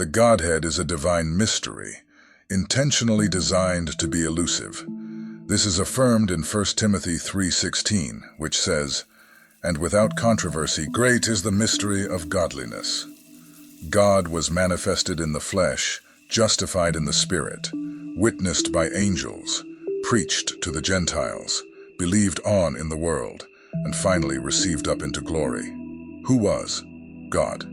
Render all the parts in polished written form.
The Godhead is a divine mystery, intentionally designed to be elusive. This is affirmed in 1 Timothy 3:16, which says, "And without controversy, great is the mystery of godliness. God was manifested in the flesh, justified in the Spirit, witnessed by angels, preached to the Gentiles, believed on in the world, and finally received up into glory." Who was? God.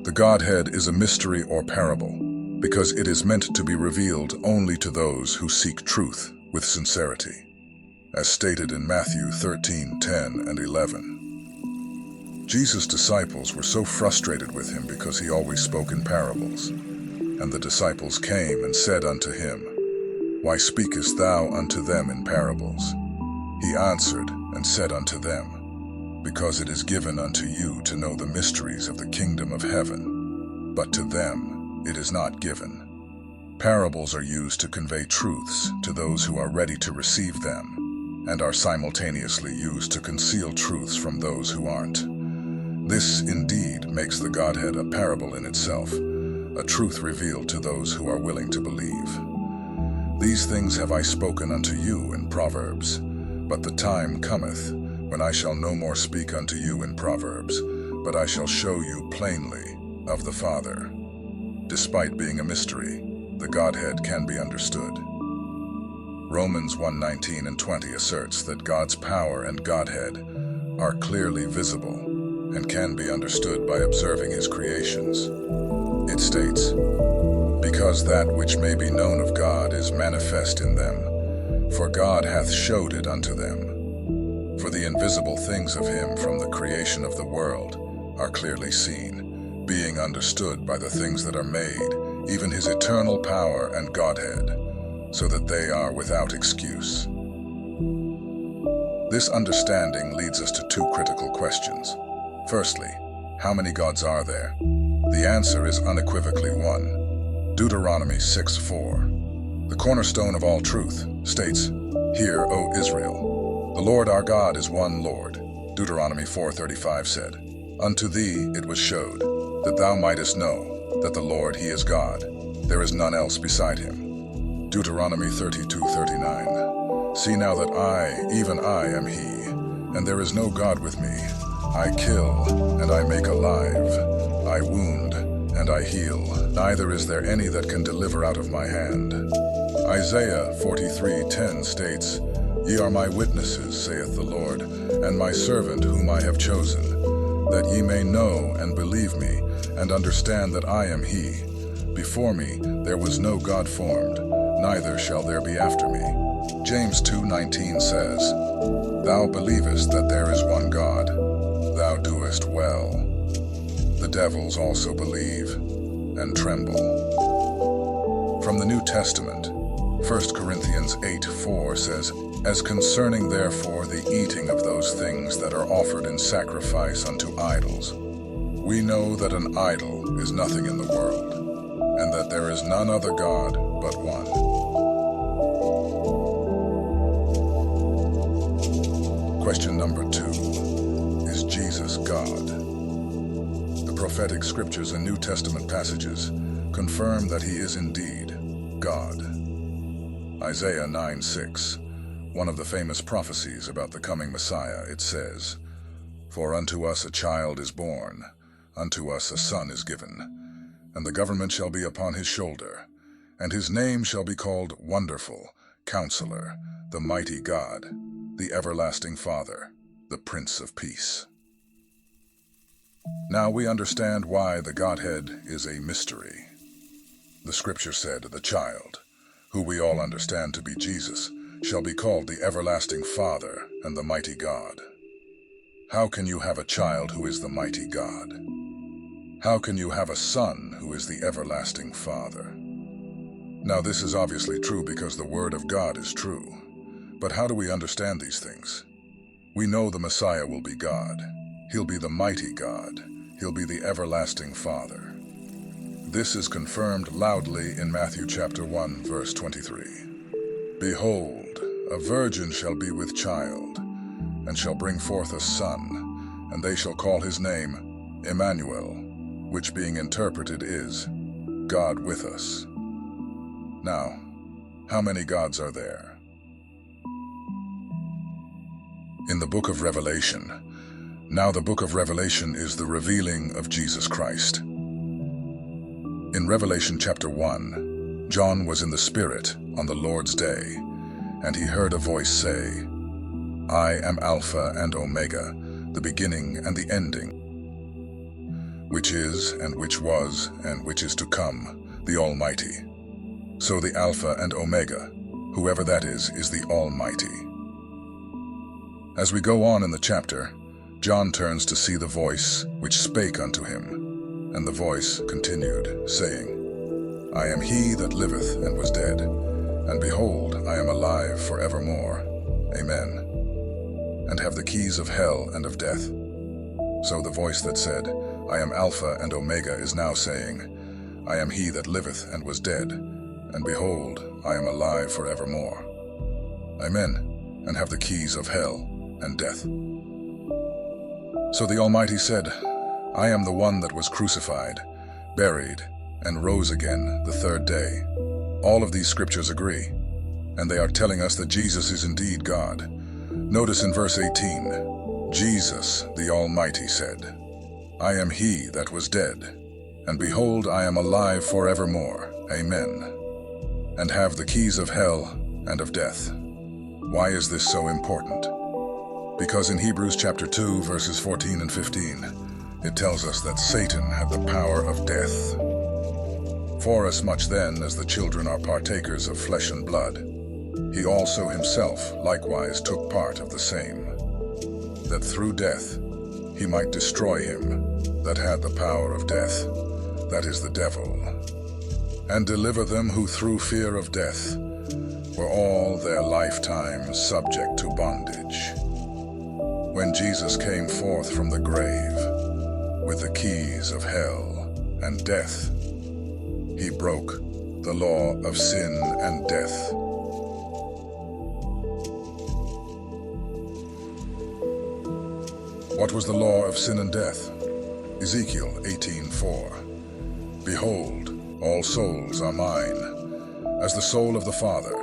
The Godhead is a mystery or parable, because it is meant to be revealed only to those who seek truth with sincerity, as stated in Matthew 13:10 and 11. Jesus' disciples were so frustrated with him because he always spoke in parables. And the disciples came and said unto him, "Why speakest thou unto them in parables?" He answered and said unto them, "Because it is given unto you to know the mysteries of the kingdom of heaven, but to them it is not given." Parables are used to convey truths to those who are ready to receive them, and are simultaneously used to conceal truths from those who aren't. This indeed makes the Godhead a parable in itself, a truth revealed to those who are willing to believe. "These things have I spoken unto you in Proverbs, but the time cometh when I shall no more speak unto you in Proverbs, but I shall show you plainly of the Father." Despite being a mystery, the Godhead can be understood. Romans 1:19 and 20 asserts that God's power and Godhead are clearly visible and can be understood by observing his creations. It states, "Because that which may be known of God is manifest in them, for God hath showed it unto them. For the invisible things of him from the creation of the world are clearly seen, being understood by the things that are made, even his eternal power and Godhead, so that they are without excuse." This understanding leads us to two critical questions. Firstly, how many gods are there? The answer is unequivocally one. Deuteronomy 6:4, the cornerstone of all truth, states, "Hear, O Israel, the Lord our God is one Lord." Deuteronomy 4:35 said, "Unto thee it was showed, that thou mightest know that the Lord he is God, there is none else beside him." Deuteronomy 32:39, "See now that I, even I, am he, and there is no God with me. I kill, and I make alive. I wound, and I heal. Neither is there any that can deliver out of my hand." Isaiah 43:10 states, "Ye are my witnesses, saith the Lord, and my servant whom I have chosen, that ye may know and believe me, and understand that I am he. Before me there was no God formed, neither shall there be after me." James 2:19 says, "Thou believest that there is one God, thou doest well. The devils also believe and tremble." From the New Testament, 1 Corinthians 8:4 says, "As concerning therefore the eating of those things that are offered in sacrifice unto idols, we know that an idol is nothing in the world, and that there is none other God but one." Question number 2. Is Jesus God? The prophetic scriptures and New Testament passages confirm that he is indeed God. Isaiah 9:6, one of the famous prophecies about the coming Messiah, it says, "For unto us a child is born, unto us a son is given, and the government shall be upon his shoulder, and his name shall be called Wonderful, Counselor, the Mighty God, the Everlasting Father, the Prince of Peace." Now we understand why the Godhead is a mystery. The scripture said, "The child, who we all understand to be Jesus, shall be called the Everlasting Father and the Mighty God." How can you have a child who is the Mighty God? How can you have a son who is the Everlasting Father? Now this is obviously true because the Word of God is true. But how do we understand these things? We know the Messiah will be God. He'll be the Mighty God. He'll be the Everlasting Father. This is confirmed loudly in Matthew chapter 1, verse 23. "Behold, a virgin shall be with child, and shall bring forth a son, and they shall call his name Emmanuel," which being interpreted is God with us. Now, how many gods are there? In the book of Revelation, now the book of Revelation is the revealing of Jesus Christ. In Revelation chapter 1, John was in the Spirit on the Lord's day, and he heard a voice say, I am Alpha and Omega, the beginning and the ending, which is, and which was, and which is to come, the Almighty. So the Alpha and Omega, whoever that is the Almighty. As we go on in the chapter, John turns to see the voice which spake unto him, and the voice continued, saying, I am he that liveth and was dead, and behold, I am alive forevermore. Amen. And have the keys of hell and of death. So the voice that said, I am Alpha and Omega is now saying, I am he that liveth and was dead, and behold, I am alive forevermore. Amen. And have the keys of hell and death. So the Almighty said, I am the one that was crucified, buried, and rose again the third day. All of these scriptures agree, and they are telling us that Jesus is indeed God. Notice in verse 18, Jesus, the Almighty, said, I am he that was dead, and behold, I am alive forevermore. Amen. And have the keys of hell and of death. Why is this so important? Because in Hebrews chapter 2, verses 14 and 15, it tells us that Satan had the power of death. Forasmuch then as the children are partakers of flesh and blood, he also himself likewise took part of the same, that through death he might destroy him that had the power of death, that is the devil, and deliver them who through fear of death were all their lifetime subject to bondage. When Jesus came forth from the grave with the keys of hell and death, he broke the law of sin and death. What was the law of sin and death? Ezekiel 18:4. Behold, all souls are mine. As the soul of the Father,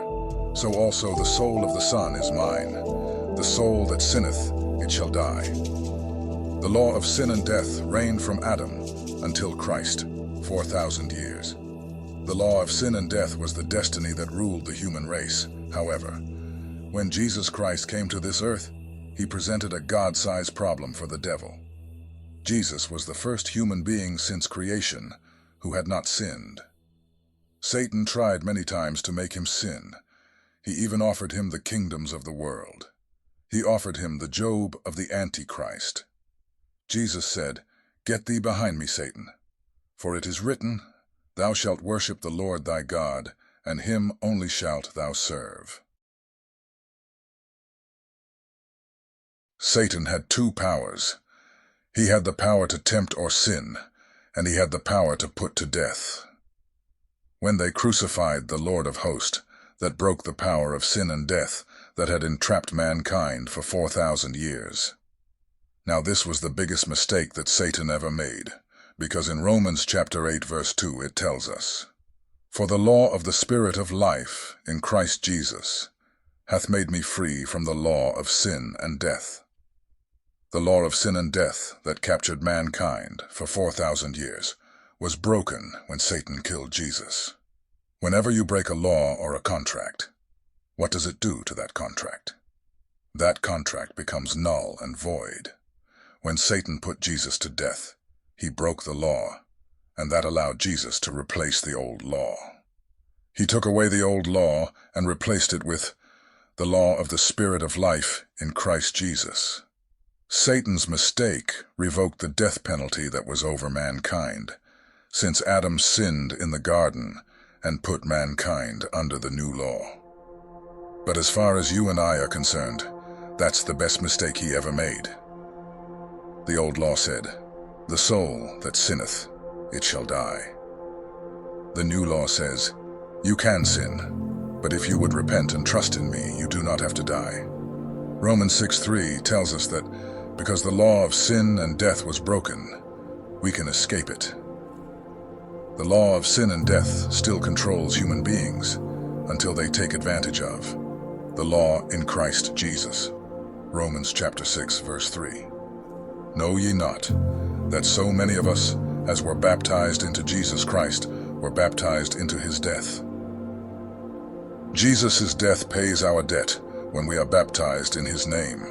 so also the soul of the Son is mine. The soul that sinneth, it shall die. The law of sin and death reigned from Adam until Christ, 4,000 years. The law of sin and death was the destiny that ruled the human race. However, when Jesus Christ came to this earth, he presented a God-sized problem for the devil. Jesus was the first human being since creation who had not sinned. Satan tried many times to make him sin. He even offered him the kingdoms of the world. He offered him the Job of the Antichrist. Jesus said, Get thee behind me, Satan, for it is written, Thou shalt worship the Lord thy God, and him only shalt thou serve. Satan had two powers. He had the power to tempt or sin, and he had the power to put to death. When they crucified the Lord of hosts, that broke the power of sin and death that had entrapped mankind for 4,000 years. Now this was the biggest mistake that Satan ever made, because in Romans chapter 8 verse 2 it tells us, For the law of the Spirit of life in Christ Jesus hath made me free from the law of sin and death. The law of sin and death that captured mankind for 4,000 years was broken when Satan killed Jesus. Whenever you break a law or a contract, what does it do to that contract? That contract becomes null and void. When Satan put Jesus to death, he broke the law, and that allowed Jesus to replace the old law. He took away the old law and replaced it with the law of the Spirit of life in Christ Jesus. Satan's mistake revoked the death penalty that was over mankind, since Adam sinned in the garden and put mankind under the new law. But as far as you and I are concerned, that's the best mistake he ever made. The old law said, The soul that sinneth, it shall die. The new law says, You can sin, but if you would repent and trust in me, you do not have to die. Romans 6:3 tells us that because the law of sin and death was broken, we can escape it. The law of sin and death still controls human beings until they take advantage of the law in Christ Jesus. Romans chapter 6, verse 3. Know ye not that so many of us, as were baptized into Jesus Christ, were baptized into his death? Jesus' death pays our debt when we are baptized in his name.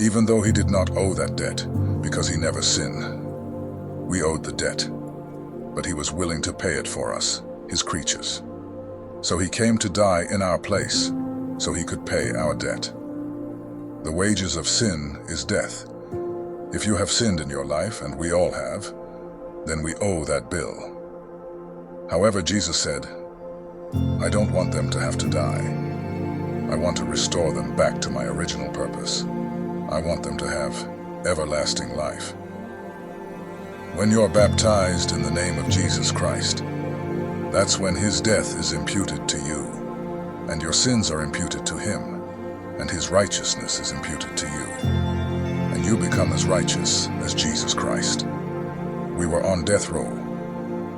Even though he did not owe that debt because he never sinned, we owed the debt, but he was willing to pay it for us, his creatures. So he came to die in our place, so he could pay our debt. The wages of sin is death. If you have sinned in your life, and we all have, then we owe that bill. However, Jesus said, I don't want them to have to die. I want to restore them back to my original purpose. I want them to have everlasting life. When you're baptized in the name of Jesus Christ, that's when his death is imputed to you, and your sins are imputed to him, and his righteousness is imputed to you, and you become as righteous as Jesus Christ. We were on death row,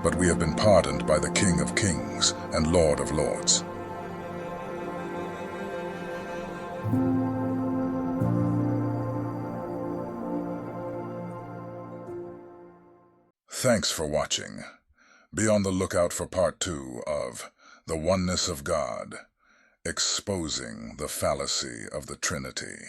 but we have been pardoned by the King of Kings and Lord of Lords. Thanks for watching. Be on the lookout for part 2 of The Oneness of God, exposing the fallacy of the Trinity.